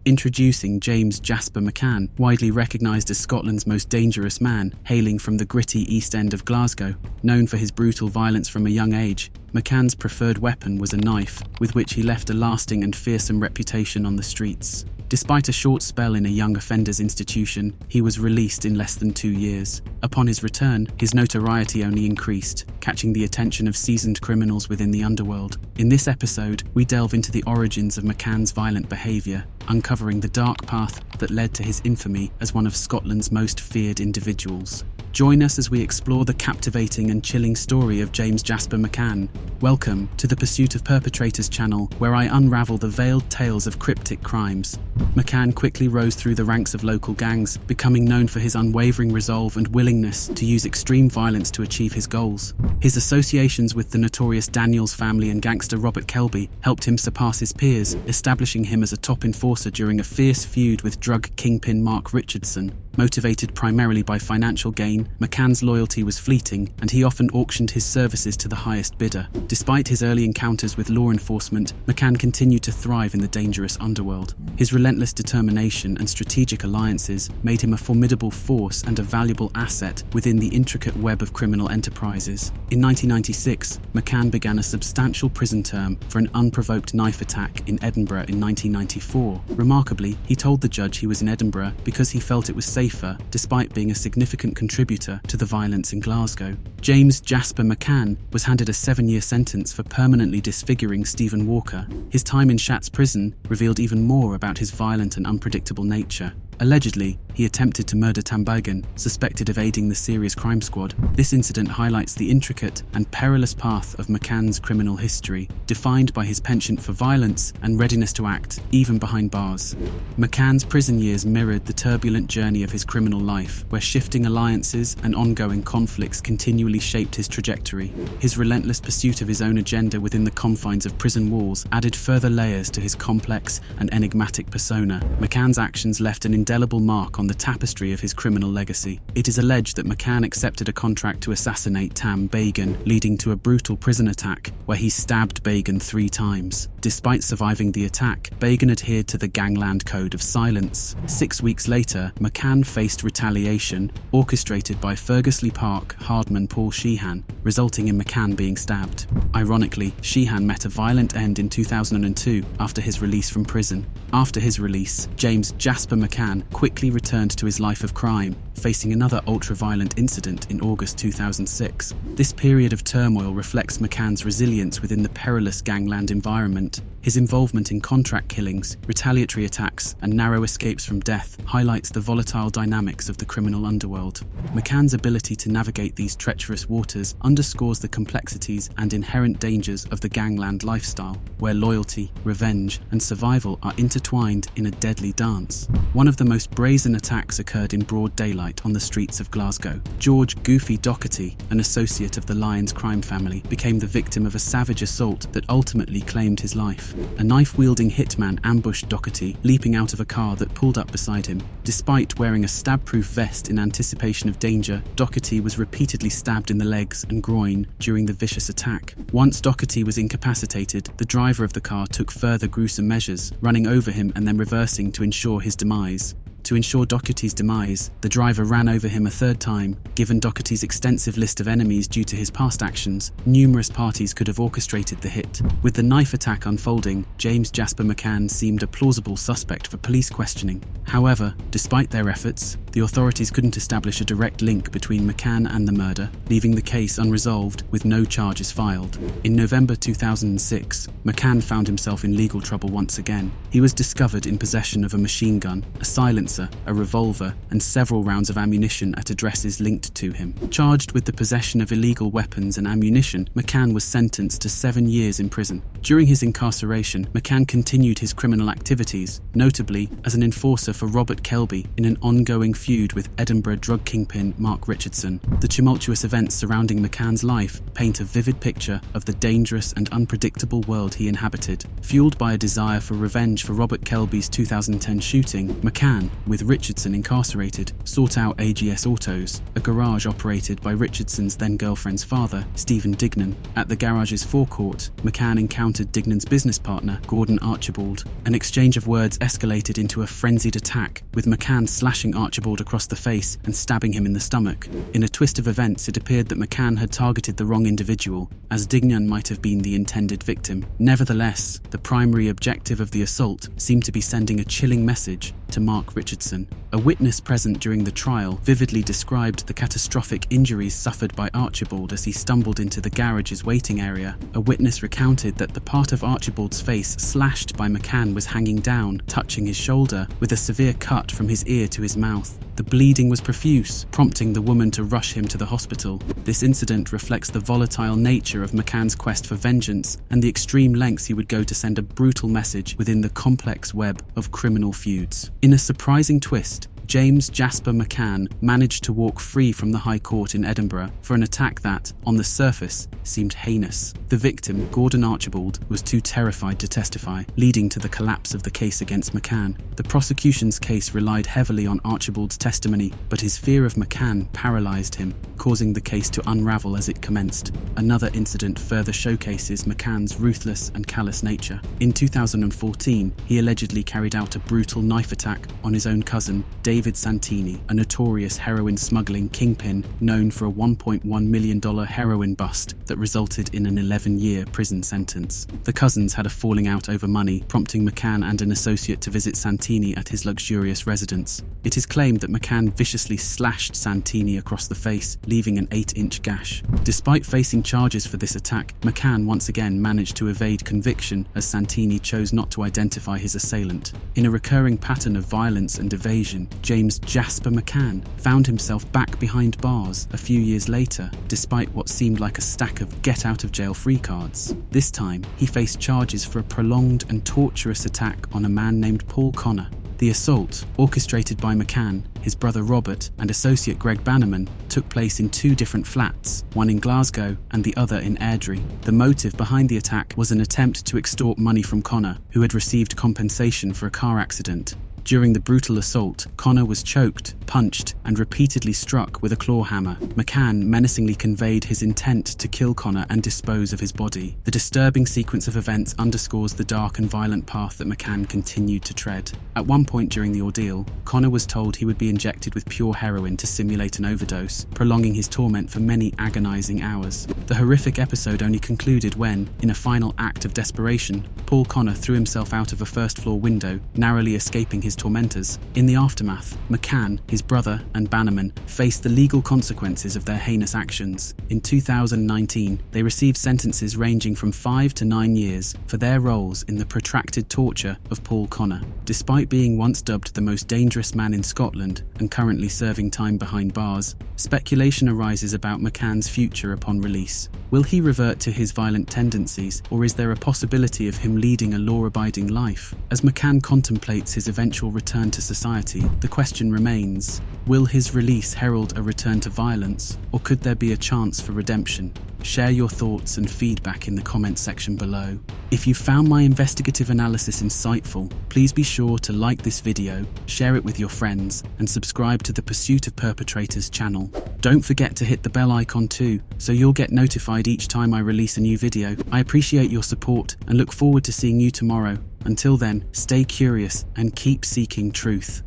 Introducing James Jasper McCann, widely recognised as Scotland's most dangerous man, hailing from the gritty East End of Glasgow. Known for his brutal violence from a young age, McCann's preferred weapon was a knife, with which he left a lasting and fearsome reputation on the streets. Despite a short spell in a young offenders institution, he was released in less than 2 years. Upon his return, his notoriety only increased, catching the attention of seasoned criminals within the underworld. In this episode, we delve into the origins of McCann's violent behaviour, uncovering the dark path that led to his infamy as one of Scotland's most feared individuals. Join us as we explore the captivating and chilling story of James Jasper McCann. Welcome to the Pursuit of Perpetrators channel, where I unravel the veiled tales of cryptic crimes. McCann quickly rose through the ranks of local gangs, becoming known for his unwavering resolve and willingness to use extreme violence to achieve his goals. His associations with the notorious Daniels family and gangster Robert Kelby helped him surpass his peers, establishing him as a top enforcer during a fierce feud with drug kingpin Mark Richardson. Motivated primarily by financial gain, McCann's loyalty was fleeting, and he often auctioned his services to the highest bidder. Despite his early encounters with law enforcement, McCann continued to thrive in the dangerous underworld. His relentless determination and strategic alliances made him a formidable force and a valuable asset within the intricate web of criminal enterprises. In 1996, McCann began a substantial prison term for an unprovoked knife attack in Edinburgh in 1994. Remarkably, he told the judge he was in Edinburgh because he felt it was safer, despite being a significant contributor to the violence in Glasgow. James Jasper McCann was handed a 7-year sentence for permanently disfiguring Stephen Walker. His time in Shats prison revealed even more about his violent and unpredictable nature. Allegedly, he attempted to murder Tambagan, suspected of aiding the serious crime squad. This incident highlights the intricate and perilous path of McCann's criminal history, defined by his penchant for violence and readiness to act, even behind bars. McCann's prison years mirrored the turbulent journey of his criminal life, where shifting alliances and ongoing conflicts continually shaped his trajectory. His relentless pursuit of his own agenda within the confines of prison walls added further layers to his complex and enigmatic persona. McCann's actions left an indelible mark on the tapestry of his criminal legacy. It is alleged that McCann accepted a contract to assassinate Tam Bagan, leading to a brutal prison attack where he stabbed Bagan 3 times. Despite surviving the attack, Bagan adhered to the Gangland code of silence. 6 weeks later, McCann faced retaliation, orchestrated by Fergus Lee Park hardman Paul Sheehan, resulting in McCann being stabbed. Ironically, Sheehan met a violent end in 2002 after his release from prison. After his release, James Jasper McCann quickly returned to his life of crime, facing another ultra-violent incident in August 2006. This period of turmoil reflects McCann's resilience within the perilous gangland environment. His involvement in contract killings, retaliatory attacks, and narrow escapes from death highlights the volatile dynamics of the criminal underworld. McCann's ability to navigate these treacherous waters underscores the complexities and inherent dangers of the gangland lifestyle, where loyalty, revenge, and survival are intertwined in a deadly dance. One of the most brazen attacks occurred in broad daylight on the streets of Glasgow. George "Goofy" Docky, an associate of the Lyons crime family, became the victim of a savage assault that ultimately claimed his life. A knife-wielding hitman ambushed Docky, leaping out of a car that pulled up beside him. Despite wearing a stab-proof vest in anticipation of danger, Docky was repeatedly stabbed in the legs and groin during the vicious attack. Once Docky was incapacitated, the driver of the car took further gruesome measures, running over him and then reversing to ensure his demise. To ensure Docky's demise, the driver ran over him a 3rd time. Given Docky's extensive list of enemies due to his past actions, numerous parties could have orchestrated the hit. With the knife attack unfolding, James Jasper McCann seemed a plausible suspect for police questioning. However, despite their efforts, the authorities couldn't establish a direct link between McCann and the murder, leaving the case unresolved with no charges filed. In November 2006, McCann found himself in legal trouble once again. He was discovered in possession of a machine gun, a silencer, a revolver, and several rounds of ammunition at addresses linked to him. Charged with the possession of illegal weapons and ammunition, McCann was sentenced to 7 years in prison. During his incarceration, McCann continued his criminal activities, notably as an enforcer for Robert Kelby in an ongoing feud with Edinburgh drug kingpin Mark Richardson. The tumultuous events surrounding McCann's life paint a vivid picture of the dangerous and unpredictable world he inhabited. Fueled by a desire for revenge for Robert Kelby's 2010 shooting, McCann with Richardson incarcerated, sought out AGS Autos, a garage operated by Richardson's then-girlfriend's father, Stephen Dignan. At the garage's forecourt, McCann encountered Dignan's business partner, Gordon Archibald. An exchange of words escalated into a frenzied attack, with McCann slashing Archibald across the face and stabbing him in the stomach. In a twist of events, it appeared that McCann had targeted the wrong individual, as Dignan might have been the intended victim. Nevertheless, the primary objective of the assault seemed to be sending a chilling message to Mark Richardson. A witness present during the trial vividly described the catastrophic injuries suffered by Archibald as he stumbled into the garage's waiting area. A witness recounted that the part of Archibald's face slashed by McCann was hanging down, touching his shoulder, with a severe cut from his ear to his mouth. The bleeding was profuse, prompting the woman to rush him to the hospital. This incident reflects the volatile nature of McCann's quest for vengeance and the extreme lengths he would go to send a brutal message within the complex web of criminal feuds. In a surprising twist, James Jasper McCann managed to walk free from the High Court in Edinburgh for an attack that, on the surface, seemed heinous. The victim, Gordon Archibald, was too terrified to testify, leading to the collapse of the case against McCann. The prosecution's case relied heavily on Archibald's testimony, but his fear of McCann paralysed him, causing the case to unravel as it commenced. Another incident further showcases McCann's ruthless and callous nature. In 2014, he allegedly carried out a brutal knife attack on his own cousin, David Santini, a notorious heroin smuggling kingpin known for a $1.1 million heroin bust that resulted in an 11-year prison sentence. The cousins had a falling out over money, prompting McCann and an associate to visit Santini at his luxurious residence. It is claimed that McCann viciously slashed Santini across the face, leaving an 8-inch gash. Despite facing charges for this attack, McCann once again managed to evade conviction as Santini chose not to identify his assailant. In a recurring pattern of violence and evasion, James Jasper McCann found himself back behind bars a few years later, despite what seemed like a stack of get-out-of-jail-free cards. This time, he faced charges for a prolonged and torturous attack on a man named Paul Connor. The assault, orchestrated by McCann, his brother Robert, and associate Greg Bannerman, took place in 2 different flats, one in Glasgow and the other in Airdrie. The motive behind the attack was an attempt to extort money from Connor, who had received compensation for a car accident. During the brutal assault, Connor was choked, punched, and repeatedly struck with a claw hammer. McCann menacingly conveyed his intent to kill Connor and dispose of his body. The disturbing sequence of events underscores the dark and violent path that McCann continued to tread. At one point during the ordeal, Connor was told he would be injected with pure heroin to simulate an overdose, prolonging his torment for many agonizing hours. The horrific episode only concluded when, in a final act of desperation, Paul Connor threw himself out of a first-floor window, narrowly escaping his tormentors. In the aftermath, McCann, his brother, and Bannerman faced the legal consequences of their heinous actions. In 2019, they received sentences ranging from 5 to 9 years for their roles in the protracted torture of Paul Connor. Despite being once dubbed the most dangerous man in Scotland and currently serving time behind bars, speculation arises about McCann's future upon release. Will he revert to his violent tendencies, or is there a possibility of him leading a law-abiding life? As McCann contemplates his eventual return to society, the question remains, will his release herald a return to violence, or could there be a chance for redemption? Share your thoughts and feedback in the comments section below. If you found my investigative analysis insightful, please be sure to like this video, share it with your friends, and subscribe to the Pursuit of Perpetrators channel. Don't forget to hit the bell icon too, so you'll get notified each time I release a new video. I appreciate your support and look forward to seeing you tomorrow. Until then, stay curious and keep seeking truth.